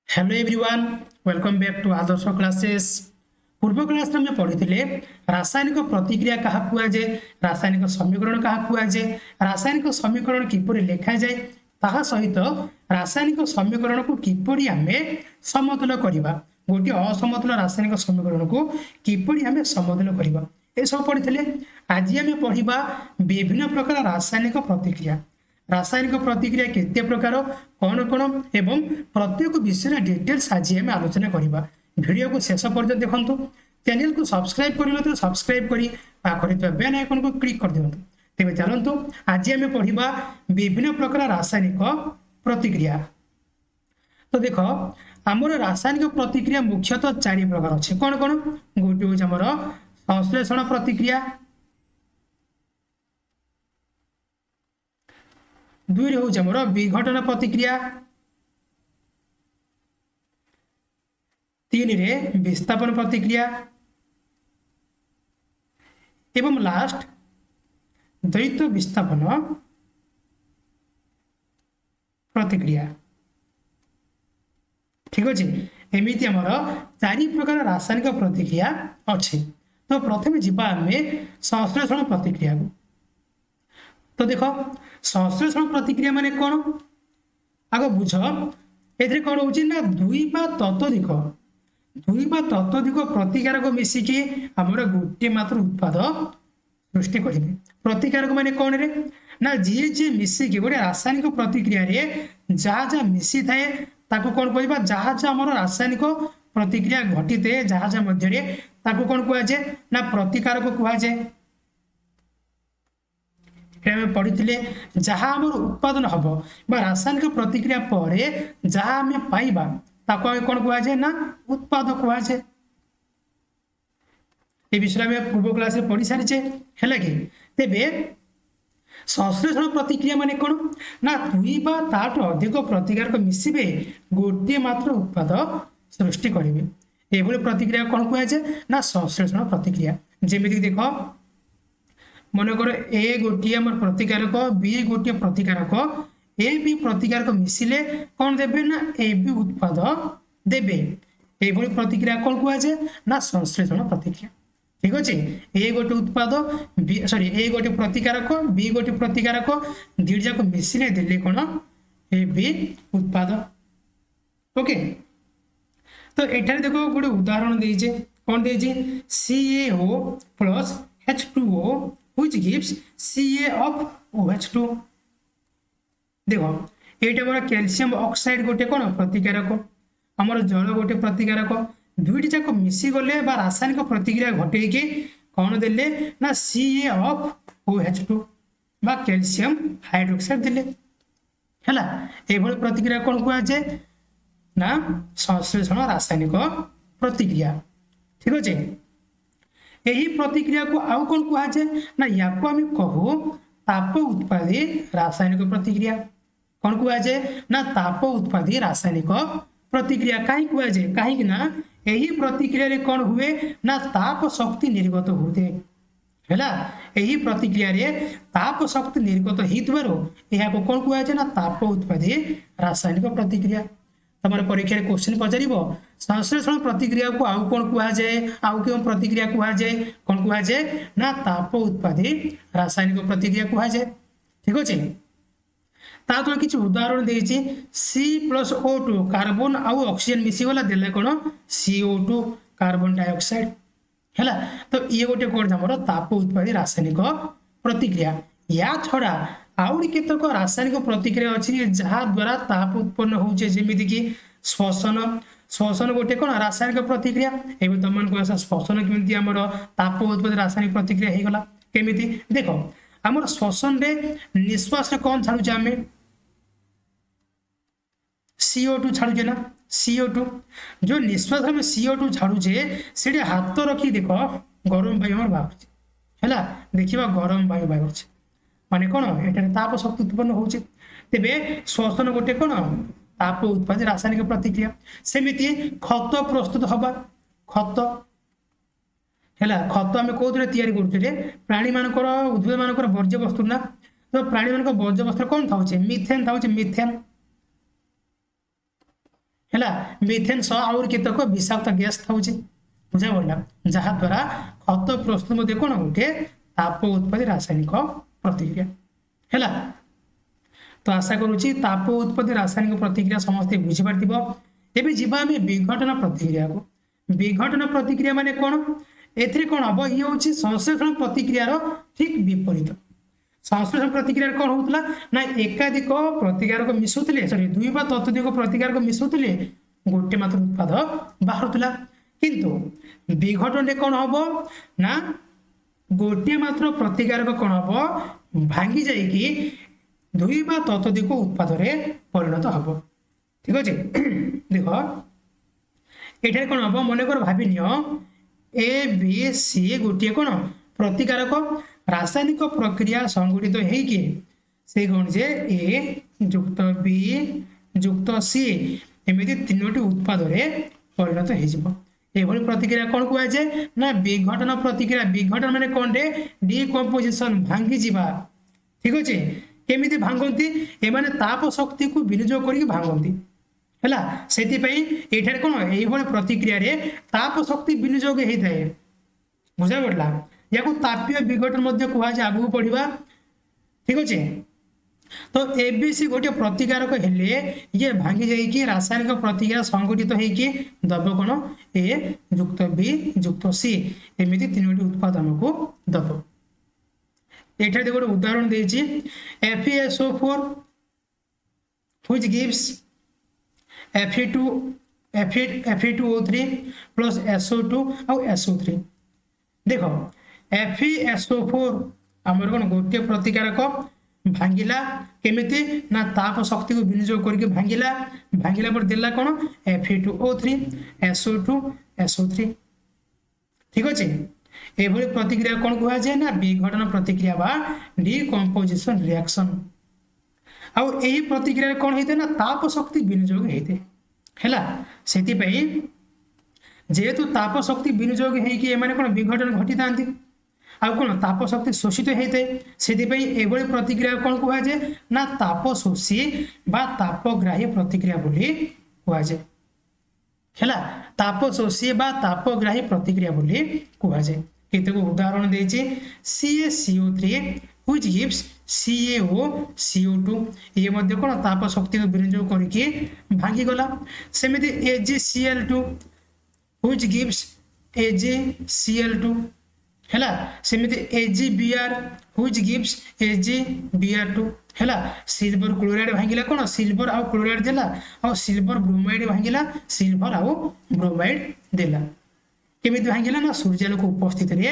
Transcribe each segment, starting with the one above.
Hello everyone, welcome back to Adarsh classes. पूर्व class में पढ़ी रासायनिक प्रतिक्रिया क्या कहुए, रासायनिक समीकरण क्या कहुए, रासायनिक समीकरण किपर लिखा जाए, ता सहित रासायनिक समीकरण को किपर आम समतुल करवा, गोटे असमतुल रासायनिक समीकरण को किपर आम समतुल करवा, ये सब पढ़ी। आज आम पढ़ा विभिन्न प्रकार रासायनिक प्रतिक्रिया। रासायनिक प्रतिक्रिया केते प्रकार, कौन कौन एवं प्रत्येक विषय डिटेल्स आज आम आलोचना करवा। वीडियो को शेष पर्यंत देखंतु। चैनल को सब्सक्राइब कर तो सब्सक्राइब करी पाखरे बेल आइकन को क्लिक कर दियंतु। तेज चलतु आज आम पढ़ा विभिन्न प्रकार रासायनिक प्रतिक्रिया। तो देख आमर रासायनिक प्रतिक्रिया मुख्यतः 4 प्रकार अच्छे। कौन कौन? गोटे हूँ आमर संश्लेषण प्रतिक्रिया, 2 हूँ आमर विघटन प्रतिक्रिया, 3 रे विस्थापन प्रतिक्रिया एवं लास्ट द्वैत विस्थापन प्रतिक्रिया। ठीक अच्छे, एमती आमर 4 प्रकार रासायनिक प्रतिक्रिया अच्छे। तो प्रथम जीवा आम संश्लेषण प्रतिक्रिया को। तो देख संश्लेषण प्रतिक्रिया माने कौन आग बुझ। ए कौन हो 2 बा ततोधिक प्रतिकारक मिसिकी आमर गोटे मात्र उत्पाद सृष्टि करेंगे। प्रतिकारक माने कौन रे ना जी जी मिसिकी गोटे रासायनिक प्रतिक्रिया रे जहाँ जहाँ मिसी थाए ताको कौन कहबा, जहाँ जहाँ आमर रासायनिक प्रतिक्रिया घटी थे जहाँ जहाँ मध्य ताको कौन कह जाए ना प्रतिकारक कह जाए। पढ़ी जहाँ आम उत्पादन हम रासायनिक प्रतिक्रिया पर जहाँ आम पाइबा ताको कौन कह जाए ना उत्पाद कह जाए। ये विषय में पूर्व क्लास में पढ़ी सारी है कि तेबे संश्लेषण प्रतिक्रिया माने कौन ना 2 बा ताठू अधिक प्रतिकारक मिसिबे गोटे मात्र उत्पाद सृष्टि करेंगे। ये प्रतिक्रिया कौन कह जाए ना संश्लेषण प्रतिक्रिया। जमीक देख मनकर ए गोटे आम प्रतिकारक, बी गोटे प्रतिकारक, ए बी प्रतिकारक मिसिले कौन देबे ना ए बी उत्पाद देबे। ये प्रतिक्रिया कौन कह जाए ना संश्लेषण प्रतिक्रिया। ठीक अच्छे, ए गोटे उत्पाद सॉरी ए गोटे प्रतिकारक, बी गोटे प्रतिकारक, 2 जाक मिसिले देले कौन ए बी उत्पाद। ओके, तो एठारे देखो गोटे उदाहरण देजे, कौन देजे CaO plus H2O which gives Ca of OH2। देखो ये मोर कैल्शियम ऑक्साइड गोटे कौन प्रतिकारक, आमर जल गोटे प्रतिकारक, 2टी जाक मिसी गले बा रासायनिक प्रतिक्रिया घटे कि कौन देले ना Ca of OH2 बा कैल्शियम हाइड्रोक्साइड देले हैला। एभली प्रतिक्रिया कौन कह जाए ना संश्लेषण रासायनिक प्रतिक्रिया। ठीक अच्छे, यही प्रतिक्रिया को आउ कौन कह जाए ना या आम कहू ताप उत्पादी रासायनिक प्रतिक्रिया। कौन कह जाए ना ताप उत्पादी रासायनिक प्रतिक्रिया। कहीं कह जाए कहीं ना यही प्रतिक्रिया रे कौन हुए ना ताप शक्ति निर्गत होते हैला। यही प्रतिक्रिया रे ताप शक्ति निर्गत होइतबारो को कौन कह जाए ना ताप उत्पादी रासायनिक प्रतिक्रिया। तमर परीक्षा क्वेश्चन पचार संश्लेषण प्रतिक्रिया को आउ कौन कह जाए, आउ क्यों प्रतिक्रिया कह जाए, कौन कह जाए ना ताप उत्पादी रासायनिक प्रतिक्रिया कह जाए। ठीक अच्छे, ता तो किसी उदाहरण देछि C+O2 कार्बन आउ ऑक्सीजन मिसीगला देले कौन CO2 कार्बन डाइऑक्साइड हैला। तो ये गोटे कौन हमर ताप उत्पादी रासायनिक प्रतिक्रिया। या छड़ा आउरी केतक रासायनिक प्रतिक्रिया अच्छी जहाँ द्वारा ताप उत्पन्न होचे, जेमिति कि श्वसन। श्वसन गोटे कौन रासायनिक प्रतिक्रिया। एवं तुम मान श्वसन केमती आमर ताप उत्पादी रासायनिक प्रतिक्रिया हो गला केमिति देख आमर श्वसन रे निश्वास रे कौन छाड़ुचे आम CO2 छाड़ुचे ना CO2। जो निश्वास में CO2 छाड़ुचे से हाथ रखी देख गरम वायु आम बाहर है देखा गरम वायु बाहर माने कौन ये ताप शक्ति उत्पन्न होचे। तेबे श्वसन गोटे कौन ताप उत्पादी रासायनिक प्रतिक्रिया। सेमिति खत प्रस्तुत हवा, खत है खत आम कौन तैयारी करुचे प्राणी मानकर उद्भिद मानकर वर्ज्य वस्तु ना। तो प्राणी मान वर्ज्य वस्तु कौन था मिथेन था मिथेन है मिथेन सह आउर केतक विषाक्त गैस था बुझा पड़ा जहाद्वारा खत प्रस्तुत मध्य कौन गोटे ताप उत्पत्ति रासायनिक प्रतिक्रिया है। तो आशा करुच्ची ताप उत्पत्ति रासायनिक प्रतिक्रिया समस्ते बुझीपार एवं जीवा आम विघटन प्रतिक्रिया को विघटन प्रतिक्रिया माने कौन एथिरे कौन हम ये हूँ संश्लेषण प्रतिक्रियार ठीक विपरीत संश्लेषण प्रतिक्रिया कौन होता ना एकाधिक प्रतिकारक मिसुले सरी दुई बा ततोधिक प्रतिकारक मिसुले गोटे मात्र उत्पाद बाहर किंतु विघटन कौन हम ना गोटे मात्र प्रतिकारक कौन हम भांगी जाइकी दुई बा ततोधिक उत्पाद परिणत हम ठीक अच्छे देख ये कौन हम मनकर भाव नि ए बी सी गोटे कौन प्रतिकारक रासायनिक प्रक्रिया संगठित होइके से कौन जे ए जुक्त बी जुक्त सी एमती तीनोटी उत्पाद परिणत हो प्रतिक्रिया कौन कहुए ना विघटन प्रतिक्रिया विघटन माने कौन रे डिकम्पोजिशन भांगी जीवा ठीक अच्छे केमिति भांगती एमाने ताप शक्ति को विनियोग करके भांगती है से कौन यही प्रतिक्रिया रे ताप शक्ति विनियोग होता है बुझा पड़ा या तापीय विघटन कहुए आगू पढ़ा ठीक अच्छे। तो एबीसी गोटे प्रतिकारक हेले ये भांगी जाइए रासायनिक प्रतिक्रिया संगठित होइकी दब कौन ए जुक्त बी जुक्त सी एमती तीनोटी उत्पाद आमको दब ये गोटे उदाहरण देछि FeSO4 which gives Fe2O3 plus SO2 और SO3 देखो FeSO4 आमर कौन गोटे प्रतिकारक भांगिला केमिति ना ताप शक्ति को विनियोग करके भांगिला भांगिला पर देला कौन Fe2O3 SO2 SO3 ठीक अच्छे ये प्रतिक्रिया कौन कहुए जाए ना विघटन प्रतिक्रिया बा डिकम्पोजिशन रिएक्शन आउ यही प्रतिक्रिया कौन होते ना ताप शक्ति विनियोग होते है से जेहेतु ताप शक्ति विनियोग होइकी एमाने कौन विघटन घटी था आउ कौन ताप शक्ति शोषित होते से प्रतिक्रिया कौन कहुए जाए ना ताप शोषी बा तापग्राही प्रतिक्रिया बोली कहुए है ताप शोषी बा तापग्राही प्रतिक्रिया बोली कहुए केतक उदाहरण देछि CaCO3 which gives CaOCO2 ये मध्य कौन ताप शक्ति को विनियोग करके भांगी गला सेमिति AgCl2 which gives AgCl2 है सेमिति AgBr which gives AgBr2 है सिल्वर क्लोराइड भांगिला कौन सिल्वर आउ क्लोराइड देला और सिल्वर ब्रोमाइड भांगिला सिल्वर आउ ब्रोमाइड देला केमिति भांगिला ना सूर्यालोक उपस्थित रे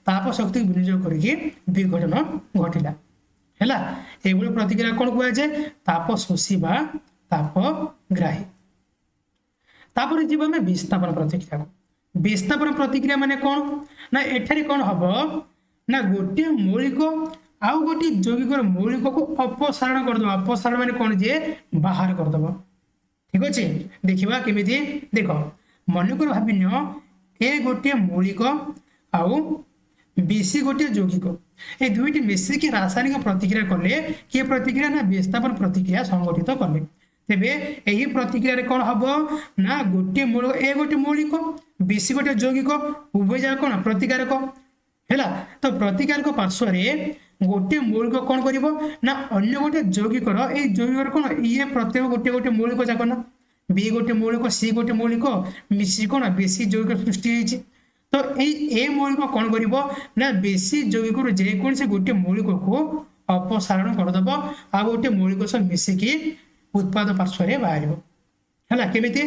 ताप शक्ति विनियोग करके विघटन घटिला है ये प्रतिक्रिया कौन कहुए जाए ताप शोषी बा तापग्राही तापर जीव आम विस्थापन प्रतिक्रिया विस्थापन प्रतिक्रिया माने कौन ना एठारे कौन हम ना गोटे मौलिक आउ गोटे यौगिक मौलिक को अपसारण करदे अपसारण माने कौन जे बाहर करदे ठीक अच्छे देखा केमिति देख मनकर भाविन ए गोटे मौलिक आउ बीसी गोटे यौगिक ये दुईटी मिसिकी रासायनिक प्रतिक्रिया कले किए प्रतिक्रिया ना विस्थापन प्रतिक्रिया संगठित कले तेबे यही प्रतिक्रिया कौन हम ना गोटे मौलिक ए गोटे मौलिक बीसी गोटे यौगिक उभय जाक कौन प्रतिकारक है तो प्रतिकारक पार्श्व गोटे मौलिक कौन कर ना अन्य गोटे यौगिक यौगिक कौन ये प्रत्येक गोटे गोटे मौलिक जाक ना बी गोटे मौलिक सी गोटे मौलिक मिसी कौन बेसी यौगिक सृष्टि होती तो ए मौलिक कौन कर ना बेसी यौगिक जेकोसी गोटे मौलिक को अपसारण करदेव आ गोटे मौलिक सह मिसिकी उत्पाद पार्श्व बाहर है केमिति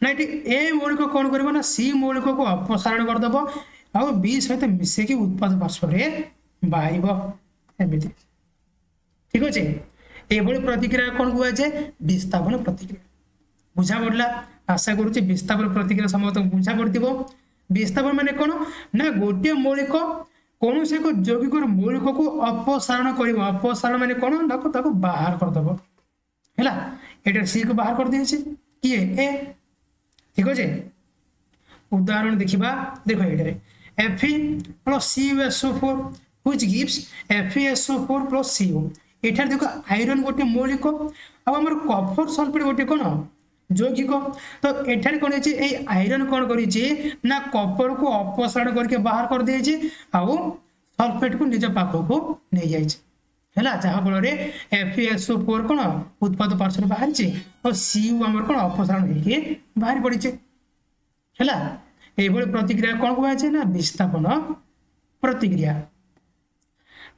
ना ए मौलिक कौन कर ना सी मौलिक को अपसारण करदेव आ बी सहित मिसिकी उत्पाद पार्श्व बाहर एमती ठीक अच्छे ये प्रतिक्रिया कौन कहुए जाए विस्थापन प्रतिक्रिया बुझा पड़ा आशा करुच्चे विस्थापन प्रतिक्रिया समस्त बुझा पड़ो विस्थापन माने कौन ना गोटे मौलिक कौन से यौगिक मौलिक को अपसारण कर अपसारण माने कौन ताको बाहर करदेव है ये सी को बाहर कर दिए किए ए ठीक अच्छे उदाहरण देखा देखो ये Fe plus CuSO4 which gives FeSO4 plus CO एठार देखो आयरन गोटे मौलिक आमर कपर सल्फेट गोटे कौन যৌগিক তো এঠারে কোন হচ্ছে এই আয়রন কোন করেছে না কপর को अपसारण करके बाहर कर देছে ଆଉ सल्फेट को निज पाखକୁ ନେଇ ଯାଇଛି ହେଲା ଯାହା ଫଳରେ FeSO4 কোন ଉତ୍ପାଦ ପାର୍ଶ୍ୱରୁ ବାହାରିଛି ଆଉ Cu ଆମର কোন अपसारण ହେଇକି ବାହାରି ପଡିଛି ହେଲା এইভଳି ପ୍ରତିକ୍ରିୟା কোন କୁହାଯାଏ ନା ବିସ୍ଥାପନ ପ୍ରତିକ୍ରିୟା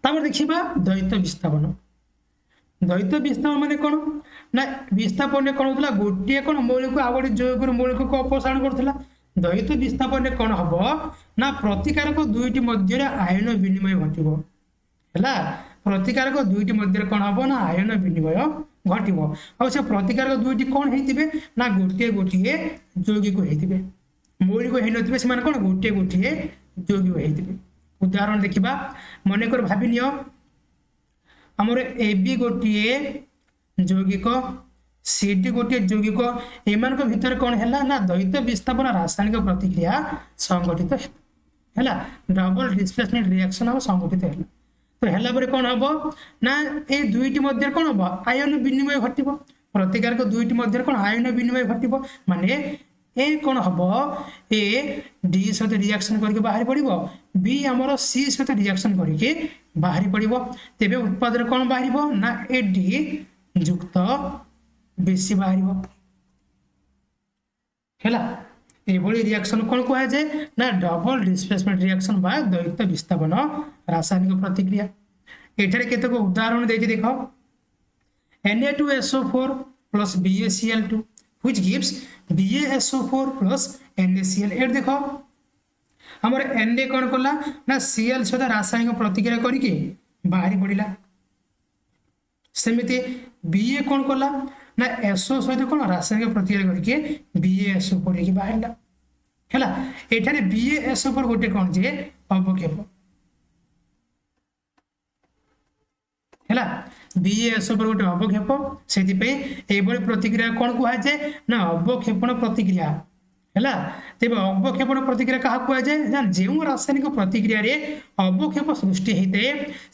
তারপর দেখিবা দ্বৈত বিস্থাপন দ্বৈত বিস্থাপন মানে কোন না বিস্থাপনে কোন হতলা গোটিয়ে কোন মৌলিক আর গোটে যৌগিক মৌলিকକୁ अपसारण করতলা দ্বৈত বিস্থাপনে কোন হবো না প্রতিকারক দুইটি মধ্যে আয়ন বিনিময় ঘটিব ହେଲା ପ୍ରତିକାରକ ଦୁଇଟି ମଧ୍ୟରେ କ'ଣ ହବ ନା ଆୟନ ବିନିମୟ ଘଟିବ ଆଉ ସେ ପ୍ରତିକାରକ ଦୁଇଟି କ'ଣ ହେଇଥିବେ ନା ଗୋଟିଏ ଗୋଟିଏ ଯୌଗିକ ହେଇଥିବେ ମୌଳିକ ହେଇନଥିବେ ସେମାନେ କ'ଣ ଗୋଟିଏ ଗୋଟିଏ ଯୌଗିକ ହେଇଥିବେ ଉଦାହରଣ ଦେଖିବା ମନେକର ଭାବି ନିଅ ଆମର AB ଗୋଟିଏ ଯୌଗିକ CD ଗୋଟିଏ ଯୌଗିକ ଏମାନଙ୍କ ଭିତରେ କ'ଣ ହେଲା ନା ଦ୍ୱୈତ ବିସ୍ଥାପନ ରାସାୟନିକ ପ୍ରତିକ୍ରିୟା ସଂଗଠିତ ହେଲା ଡବଲ ଡିସପ୍ଲେସମେଣ୍ଟ ରିଆକ୍ସନ ଆଉ ସଂଗଠିତ ହେଲା तो हेला परे कोन हबो ना ए दुईटी मध्य कोन हबो आयन विनिमय घटिबो प्रतिकारक दुईटी मध्य कोन आयन विनिमय घटिबो माने ए कोन हबो ए डी सहित रिएक्शन करके बाहर पड़िबो बी हमर सी सहित रिएक्शन करके बाहर पड़िबो तेबे उत्पादन कोन बाहरिबो ना ए डी युक्त बेसी बाहरिबो हेला एभली रिएक्शन कोन कहै जे ना डबल डिस्प्लेसमेंट रिएक्शन बा द्वैत विस्थापन रासायनिक प्रतिक्रिया एठारे केतक उदाहरण देछि देखो Na2SO4 plus BaCl2 which gives BaSO4 plus NaCl एट देखो हमर Na कोन करला ना Cl सहित रासायनिक प्रतिक्रिया करिके बाहरी पड़िला सेमिति Ba कोन करला ना SO सहित कोन रासायनिक प्रतिक्रिया करके BaSO4 की बाहरला हैला एठारे BaSO4 गोटे कोन जे अवक्षेप हैला BaSO4 गोटे अवक्षेप सेति पे एबोली प्रतिक्रिया कोन कुहा जे ना अवक्षेपण प्रतिक्रिया हैला तेबे अवक्षेपण प्रतिक्रिया कहा कुहा जे जान जेउ रासायनिक प्रतिक्रिया रे अवक्षेप सृष्टि हेते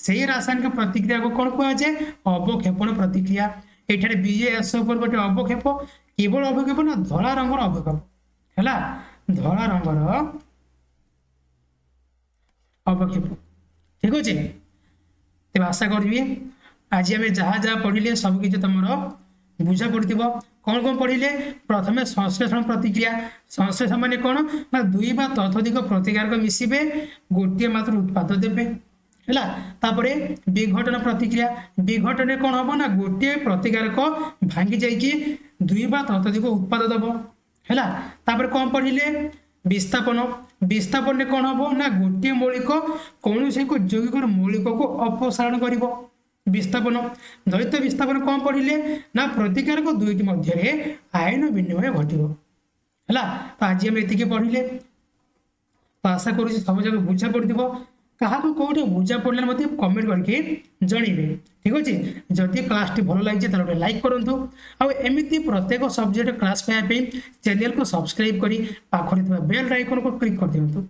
सेही रासायनिक प्रतिक्रिया को कोन कुहा जे अवक्षेपण प्रतिक्रिया एठारे BaSO4 गोटे अवक्षेप केवल अवक्षेप ना धला रंगर अवक्षेप हैला धला रंगर अवक्षेप ठीक अछि तेज आशा करी आज आम जहाँ जहाँ पढ़िले सब किसी तुम बुझा पड़ो कौन कौन पढ़िले प्रथम संश्लेषण प्रतिक्रिया संश्लेषण माने कौन ना दुई बा ततोधिक प्रतिकारक मिसिबे गोटे मात्र उत्पाद देबे हैला तापरे विघटन प्रतिक्रिया विघटन कौन हम ना गोटे प्रतिकारक भांगी जाइए दुई बा ततोधिक उत्पाद दब हैला तापरे कौन पढ़िले विस्थापन विस्थापन कौन हम ना गोटे मौलिक कौन से यौगिक मौलिक को अपसारण करिवो विस्थापन द्वैत विस्थापन कौन पढ़िले ना प्रतिकारक दुईटी मध्य आयन विनिमय घटिबो हैला तो आज हम एतिके पढ़िले तो आशा करूँ सब जगह बुझा पड़ो क्या कौटे बुझा पड़े मत कमेंट करके जनइबे ठीक अच्छे जदि क्लास टी भल लगे तो गोटे लाइक करूँ आमती प्रत्येक सब्जेक्ट क्लास पाइबा चैनल को सब्सक्राइब करी पाखरे बेल आइकन को क्लिक कर दिंतु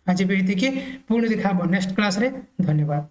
आज भी पुणी देखा नेक्स्ट क्लास रे धन्यवाद।